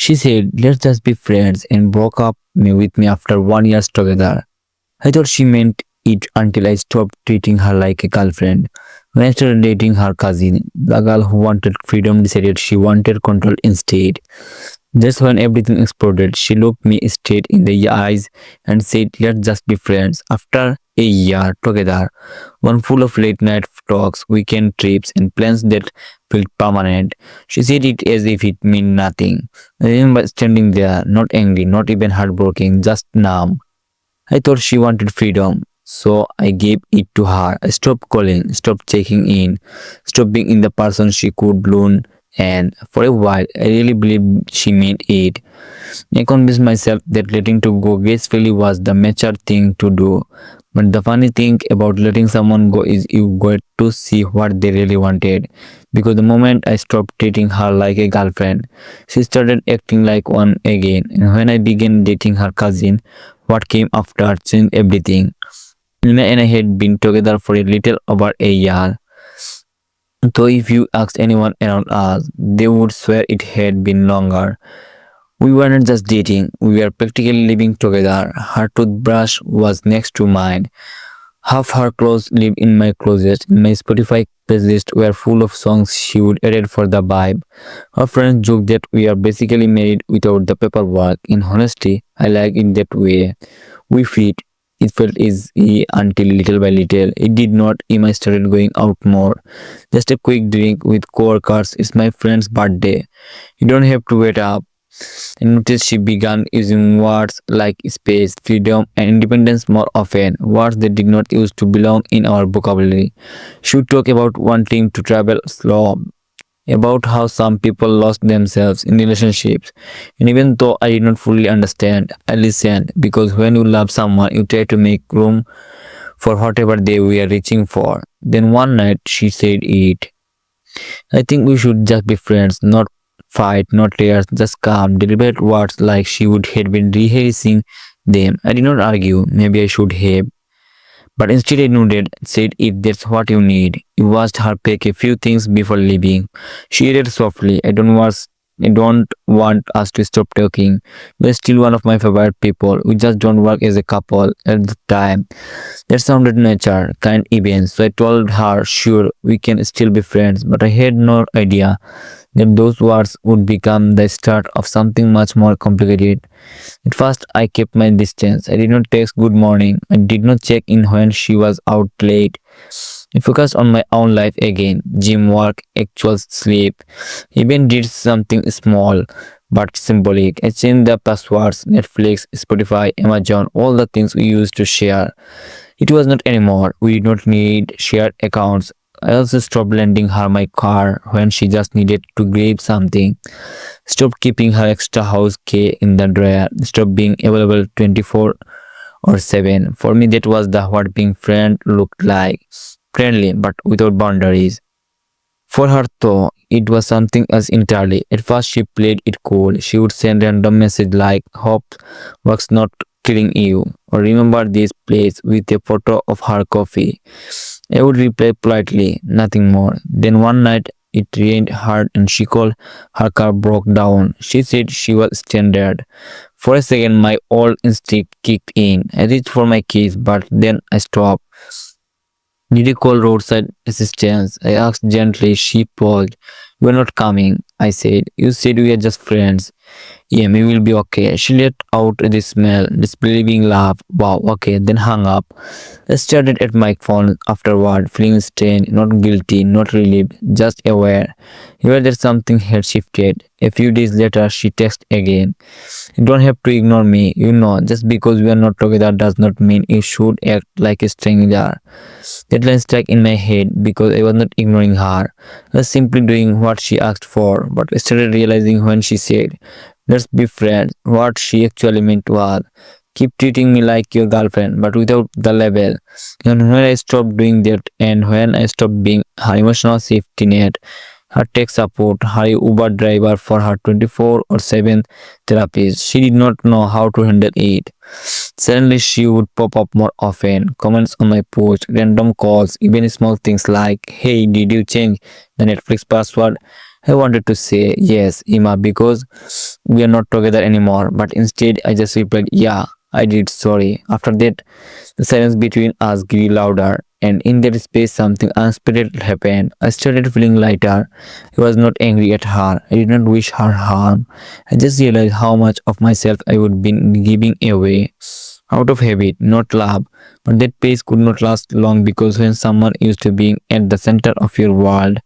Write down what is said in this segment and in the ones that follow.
She said, let's just be friends, and broke up with me after 1 year together. I thought she meant it until I stopped treating her like a girlfriend. When I started dating her cousin, the girl who wanted freedom decided she wanted control instead. Just when everything exploded, she looked me straight in the eyes and said, let's just be friends. After a year together, one full of late night talks, weekend trips, and plans that felt permanent, she said it as if it meant nothing. I remember standing there, not angry, not even heartbroken, just numb. I thought she wanted freedom, so I gave it to her. I stopped calling, stopped checking in, stopped being in the person she could loan, and for a while, I really believed she meant it. I convinced myself that letting to go gracefully was the mature thing to do. But the funny thing about letting someone go is you got to see what they really wanted. Because the moment I stopped treating her like a girlfriend, she started acting like one again. And when I began dating her cousin, what came after changed everything. Nina and I had been together for a little over a year. Though if you asked anyone around us, they would swear it had been longer. We weren't just dating, we were practically living together. Her toothbrush was next to mine. Half her clothes lived in my closet. My Spotify playlist were full of songs she would edit for the vibe. Her friends joked that we are basically married without the paperwork. In honesty, I like it that way. We fit. It felt easy until little by little. It did not. Emma started going out more. Just a quick drink with coworkers. It's my friend's birthday. You don't have to wait up. I noticed she began using words like space, freedom, and independence more often, words that did not used to belong in our vocabulary. She would talk about wanting to travel slow, about how some people lost themselves in relationships. And even though I did not fully understand, I listened because when you love someone, you try to make room for whatever they were reaching for. Then one night she said it. I think we should just be friends, not fight, not tears, just calm, deliberate words like she would had been rehearsing them. I did not argue, maybe I should have. But instead I nodded, said if that's what you need. I watched her pack a few things before leaving. She added softly, I don't want us to stop talking. You're still one of my favorite people. We just don't work as a couple at the time. That sounded natural, kind even. So I told her, sure, we can still be friends. But I had no idea that those words would become the start of something much more complicated. At first, I kept my distance. I did not text good morning. I did not check in when she was out late. I focused on my own life again. Gym work, actual sleep. Even did something small but symbolic. I changed the passwords, Netflix, Spotify, Amazon, all the things we used to share. It was not anymore. We did not need shared accounts. I also stopped lending her my car when she just needed to grab something. Stopped keeping her extra house key in the drawer. Stopped being available 24 or 7. For me, that was the what being friend looked like. Friendly, but without boundaries. For her, though, it was something else entirely. At first, she played it cool. She would send random message like, "Hope work's not killing you," or "Remember this place," with a photo of her coffee. I would reply politely, nothing more. Then one night, it rained hard and she called. Her car broke down. She said she was stranded. For a second, my old instinct kicked in. I reached for my keys, but then I stopped. Did you call roadside assistance? I asked gently. She paused. We're not coming, I said. You said we are just friends. Yeah, we will be okay. She let out this smell, this believing laugh. Wow, okay, then hung up. I stared at my phone afterward, feeling strange, not guilty, not relieved, just aware. Aware that something had shifted. A few days later, she texted again. You don't have to ignore me. You know, just because we are not together does not mean you should act like a stranger. That line stuck in my head because I was not ignoring her. I was simply doing what she asked for, but I started realizing when she said, let's be friends, what she actually meant was, keep treating me like your girlfriend, but without the label. And when I stopped doing that, and when I stopped being her emotional safety net, her tech support, her Uber driver for her 24 or 7 therapies, she did not know how to handle it. Suddenly, she would pop up more often, comments on my post, random calls, even small things like, hey, did you change the Netflix password? I wanted to say yes, Emma, because we are not together anymore. But instead, I just replied, yeah, I did, sorry. After that, the silence between us grew louder, and in that space, something unexpected happened. I started feeling lighter. I was not angry at her. I did not wish her harm. I just realized how much of myself I would be giving away out of habit, not love. But that pace could not last long because when someone used to being at the center of your world,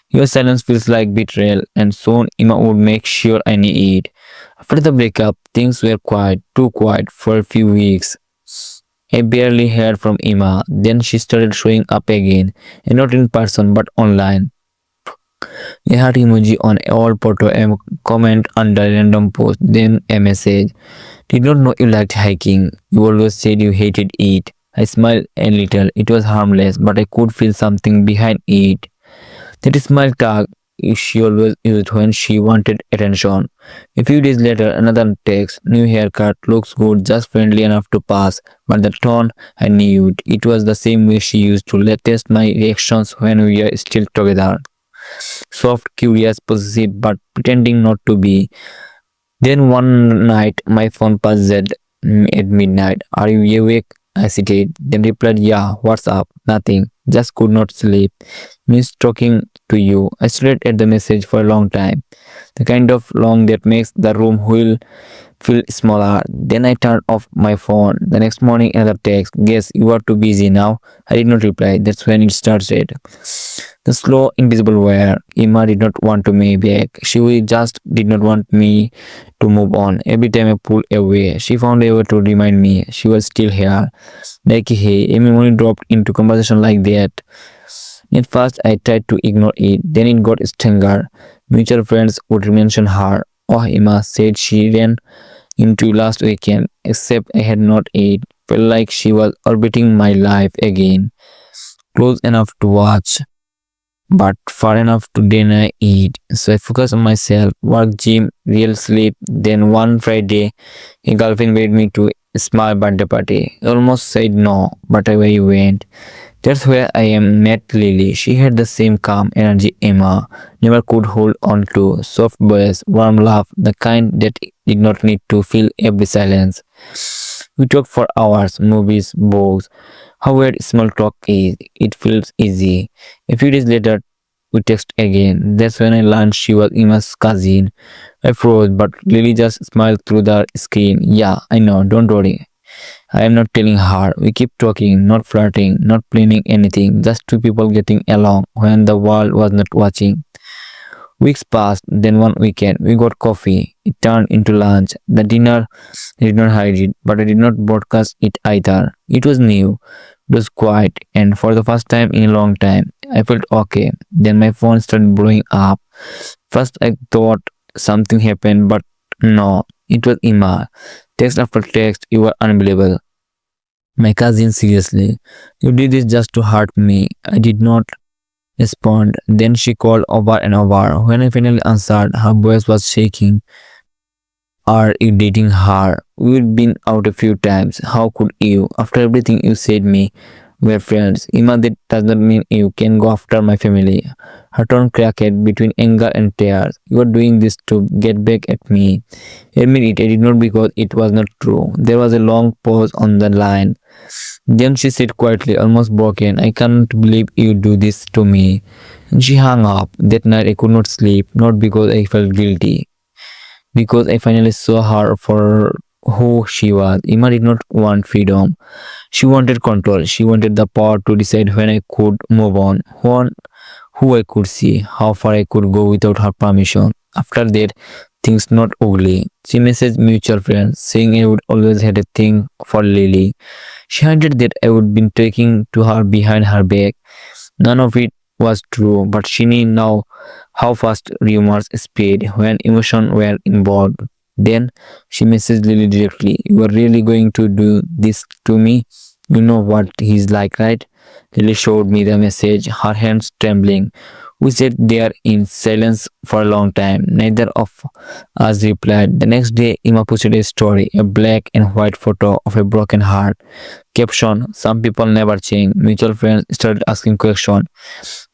your silence feels like betrayal, and soon Emma would make sure I need it. After the breakup, things were quiet, too quiet for a few weeks. I barely heard from Emma. Then she started showing up again, and not in person but online. A heart emoji on all photo, a comment under random post, then a message. Did not know you liked hiking. You always said you hated it. I smiled a little. It was harmless, but I could feel something behind it. That smile tag she always used when she wanted attention. A few days later, another text, new haircut, looks good, just friendly enough to pass. But the tone, I knew it. It was the same way she used to test my reactions when we were still together. Soft, curious, possessive, but pretending not to be. Then one night, my phone buzzed at midnight. Are you awake? I said. Then replied, yeah, what's up? Nothing. Just could not sleep. Miss talking to you. I stared at the message for a long time. The kind of long that makes the room feel smaller. Then I turned off my phone. The next morning, another text. Guess you are too busy now. I did not reply. That's when it started. The slow, invisible wire. Emma did not want to me back. She just did not want me to move on. Every time I pulled away, she found a way to remind me she was still here. Like, hey, Emma only dropped into conversation like that. At first, I tried to ignore it. Then it got stronger. Mutual friends would mention her. Oh, Emma said she ran into you last weekend, except I had not it. Felt like she was orbiting my life again. Close enough to watch, but far enough to deny it. So I focused on myself, work, gym, real sleep. Then one Friday, a girlfriend made me to a small birthday party. I almost said no, but I went. That's where I am met Lily. She had the same calm energy Emma never could hold on to. Soft voice, warm laugh, the kind that did not need to fill every silence. We talked for hours, movies, books. How weird small talk is. It feels easy. A few days later, we text again. That's when I learned she was Emma's cousin. I froze, but Lily just smiled through the screen. Yeah, I know, don't worry. I am not telling her. We keep talking, not flirting, not planning anything, just two people getting along when the world was not watching. Weeks passed, then one weekend we got coffee. It turned into lunch. The dinner I did not hide it, but I did not broadcast it either. It was new, it was quiet, and for the first time in a long time, I felt okay. Then my phone started blowing up. First, I thought something happened, but no, it was Emma. Text after text, you were unbelievable. My cousin, seriously, you did this just to hurt me. I did not respond. Then she called over and over. When I finally answered, her voice was shaking. Are you dating her? We've been out a few times. How could you? After everything you said me, we're friends. Emma, that does not mean you can go after my family. Her tone cracked between anger and tears. You are doing this to get back at me. Admit it, I did not because it was not true. There was a long pause on the line. Then she said quietly, almost broken, I can't believe you do this to me. And she hung up. That night I could not sleep, not because I felt guilty, because I finally saw her for who she was. Emma did not want freedom. She wanted control. She wanted the power to decide when I could move on, who I could see, how far I could go without her permission. After that, things not ugly. She messaged mutual friends, saying I would always had a thing for Lily. She hinted that I would been taking to her behind her back. None of it was true, but she knew now how fast rumors spread when emotions were involved. Then she messaged Lily directly. You are really going to do this to me? You know what he's like, right? Lily showed me the message, her hands trembling. We sat there in silence for a long time. Neither of us replied. The next day, Emma posted a story, a black and white photo of a broken heart. Caption: Some people never change. Mutual friends started asking questions.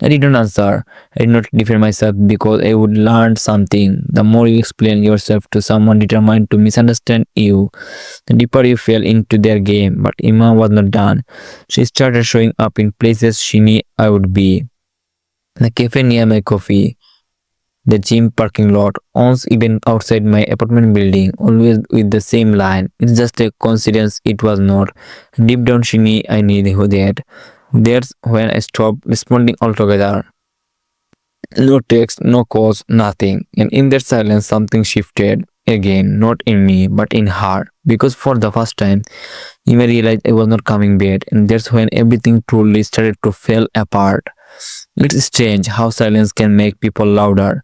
I did not answer. I did not defend myself because I would learn something. The more you explain yourself to someone determined to misunderstand you, the deeper you fell into their game. But Emma was not done. She started showing up in places she knew I would be. The cafe near my coffee, the gym parking lot, once even outside my apartment building, always with the same line. It's just a coincidence, it was not. Deep down she knew I needed that. That's when I stopped responding altogether. No text, no cause, nothing. And in that silence, something shifted again, not in me, but in her. Because for the first time, Emma realized I was not coming back, and that's when everything truly started to fall apart. It's strange how silence can make people louder.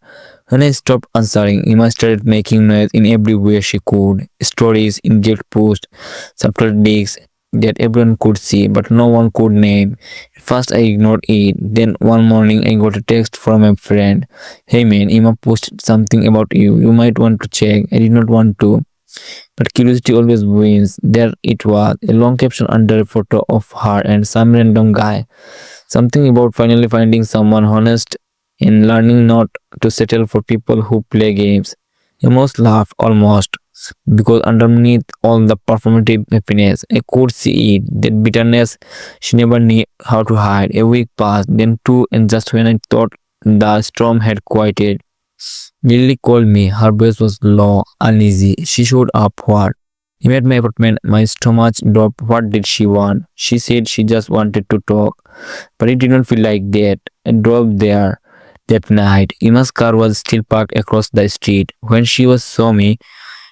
When I stopped answering, Emma started making noise in every way she could. Stories, in-depth posts, subtle digs that everyone could see, but no one could name. First, I ignored it. Then one morning, I got a text from a friend. Hey man, Emma posted something about you. You might want to check. I did not want to, but curiosity always wins. There it was, a long caption under a photo of her and some random guy. Something about finally finding someone honest and learning not to settle for people who play games. Almost laughed, almost, because underneath all the performative happiness, I could see it, that bitterness she never knew how to hide. A week passed, then two, and just when I thought the storm had quieted, Lily called me. Her voice was low, uneasy. She showed up. What? He met my apartment. My stomach dropped. What did she want? She said she just wanted to talk, but it did not feel like that. I drove there that night. Emma's car was still parked across the street. When she was saw me,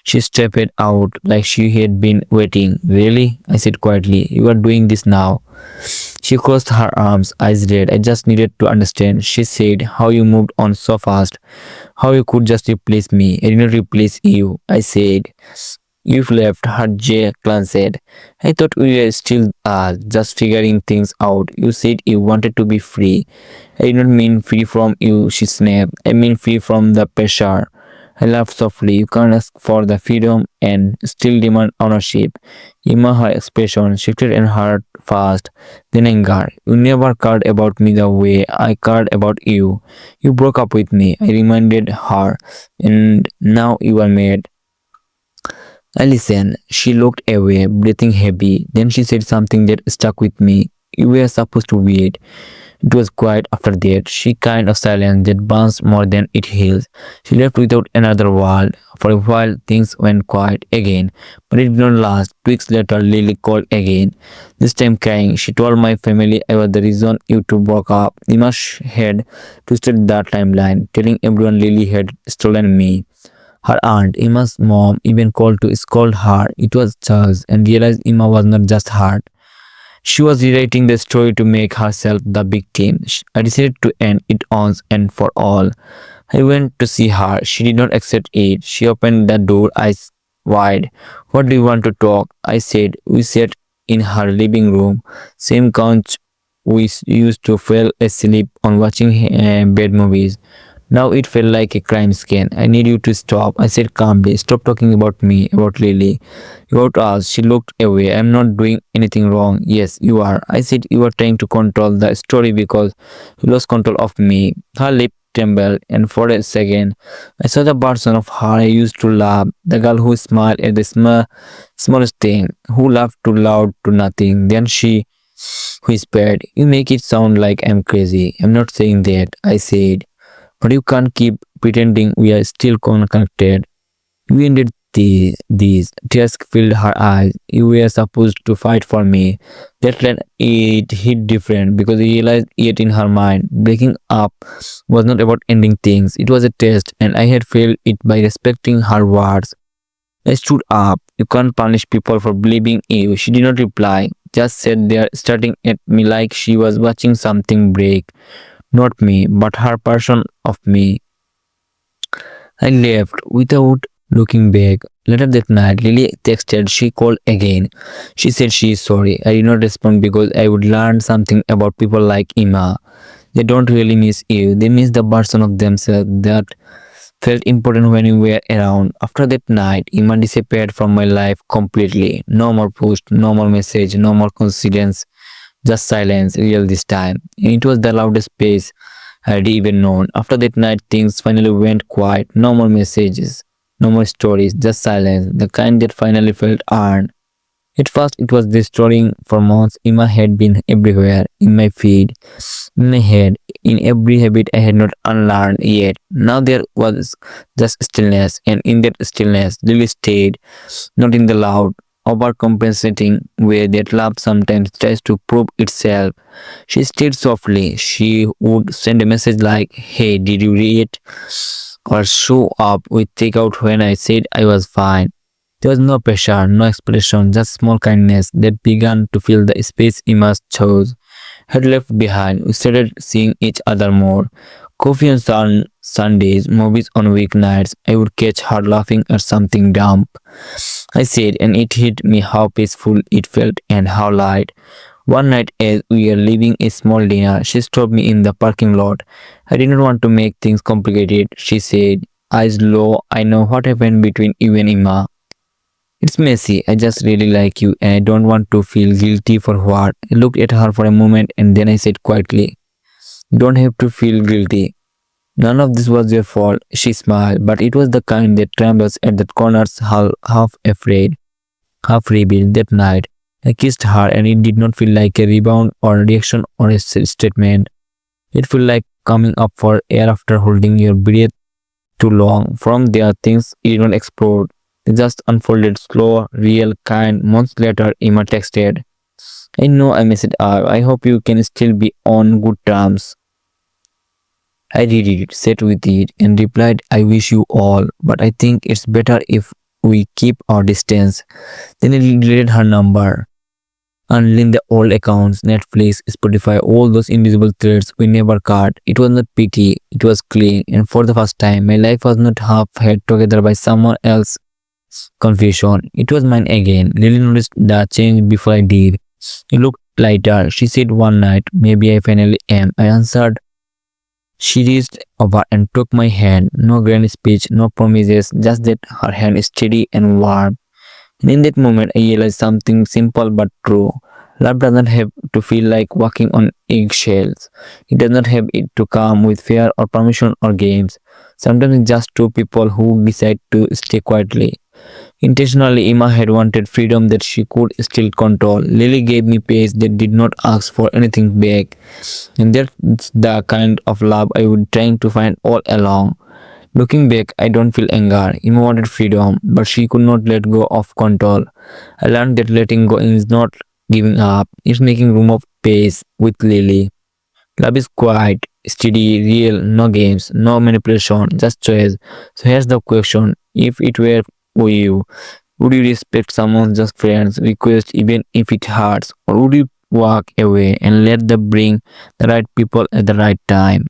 she stepped out like she had been waiting. Really? I said quietly. You are doing this now. She crossed her arms, eyes red. I just needed to understand. She said, how you moved on so fast. How you could just replace me. I did not replace you. I said, you've left, her jaw clenched. I thought we were still just figuring things out. You said you wanted to be free. I did not mean free from you, she snapped. I mean free from the pressure. I laughed softly. You can't ask for the freedom and still demand ownership. Emma, her expression shifted and hurt fast. Then anger. You never cared about me the way I cared about you. You broke up with me. I reminded her. And now you are mad. I listened. She looked away, breathing heavy. Then she said something that stuck with me. You were supposed to wait. It was quiet after that. She kind of silence that burns more than it heals. She left without another word. For a while, things went quiet again, but it did not last. 2 weeks later, Lily called again. This time crying. She told my family I was the reason you two broke up. Emma had twisted that timeline, telling everyone Lily had stolen me. Her aunt, Emma's mom, even called to scold her. It was Charles, and realized Emma was not just hurt. She was rewriting the story to make herself the victim. I decided to end it once and for all. I went to see her. She did not accept it. She opened the door, eyes wide. What do you want to talk? I said. We sat in her living room, same couch we used to fall asleep on watching bad movies. Now it felt like a crime scene. I need you to stop. I said calmly. Stop talking about me, about Lily, about us. She looked away. I'm not doing anything wrong. Yes, you are. I said you are trying to control the story because you lost control of me. Her lip trembled, and for a second, I saw the version of her I used to love. The girl who smiled at the smallest thing, who laughed too loud to nothing. Then she whispered, you make it sound like I'm crazy. I'm not saying that. I said. But you can't keep pretending we are still connected. You ended these. Tears filled her eyes. You were supposed to fight for me. That line it hit different because I realized it in her mind. Breaking up was not about ending things. It was a test, and I had failed it by respecting her words. I stood up. You can't punish people for believing you. She did not reply. Just sat there staring at me like she was watching something break. Not me, but her version of me. I left without looking back. Later that night, Lily texted. She called again. She said she is sorry. I did not respond because I would learn something about people like Emma. They don't really miss you. They miss the version of themselves that felt important when you were around. After that night, Iman disappeared from my life completely. No more post, no more message, no more coincidence, just silence, real this time. And it was the loudest space I had even known. After that night, things finally went quiet. No more messages, no more stories, just silence, the kind that finally felt earned. At first, it was restoring for months. Ima had been everywhere, in my feed, in my head, in every habit I had not unlearned yet. Now there was just stillness, and in that stillness, Lily stayed, not in the loud, overcompensating way that love sometimes tries to prove itself. She stayed softly. She would send a message like, "Hey, did you read it?" or show up with takeout when I said I was fine. There was no pressure, no explanation, just small kindness that began to fill the space Emma's chose had left behind. We started seeing each other more. Coffee on Sundays, movies on weeknights. I would catch her laughing at something dumb. I said, and it hit me how peaceful it felt and how light. One night, as we were leaving a small dinner, she stopped me in the parking lot. I did not want to make things complicated. She said, "Eyes low, I know what happened between you and Emma. It's messy. I just really like you and I don't want to feel guilty for what." I looked at her for a moment and then I said quietly, "You don't have to feel guilty. None of this was your fault." She smiled, but it was the kind that trembles at the corners, half afraid, half revealed. That night, I kissed her and it did not feel like a rebound or a reaction or a statement. It felt like coming up for air after holding your breath too long. From there, things did not explode. They just unfolded slow, real, kind. Months later, Emma texted, "I know I messed up. I hope you can still be on good terms." I read it, sat with it, and replied, "I wish you all, but I think it's better if we keep our distance." Then I deleted her number, unlinked the old accounts, Netflix, Spotify, all those invisible threads we never cut. It was not pity, it was clean, and for the first time, my life was not half held together by someone else's confusion. It was mine again. Lily noticed the change before I did. "You looked lighter," she said one night. "Maybe I finally am." I answered. She reached over and took my hand. No grand speech, no promises, just that her hand steady and warm. And in that moment, I realized something simple but true. Love doesn't have to feel like walking on eggshells. It does not have it to come with fear or permission or games. Sometimes it's just two people who decide to stay quietly. Intentionally, Emma had wanted freedom that she could still control. Lily gave me peace that did not ask for anything back. And that's the kind of love I was trying to find all along. Looking back, I don't feel anger. Emma wanted freedom, but she could not let go of control. I learned that letting go is not giving up, it's making room of space with Lily. Love is quiet, steady, real, no games, no manipulation, just choice. So here's the question. If it were you, would you respect someone's just friends request even if it hurts? Or would you walk away and let them bring the right people at the right time?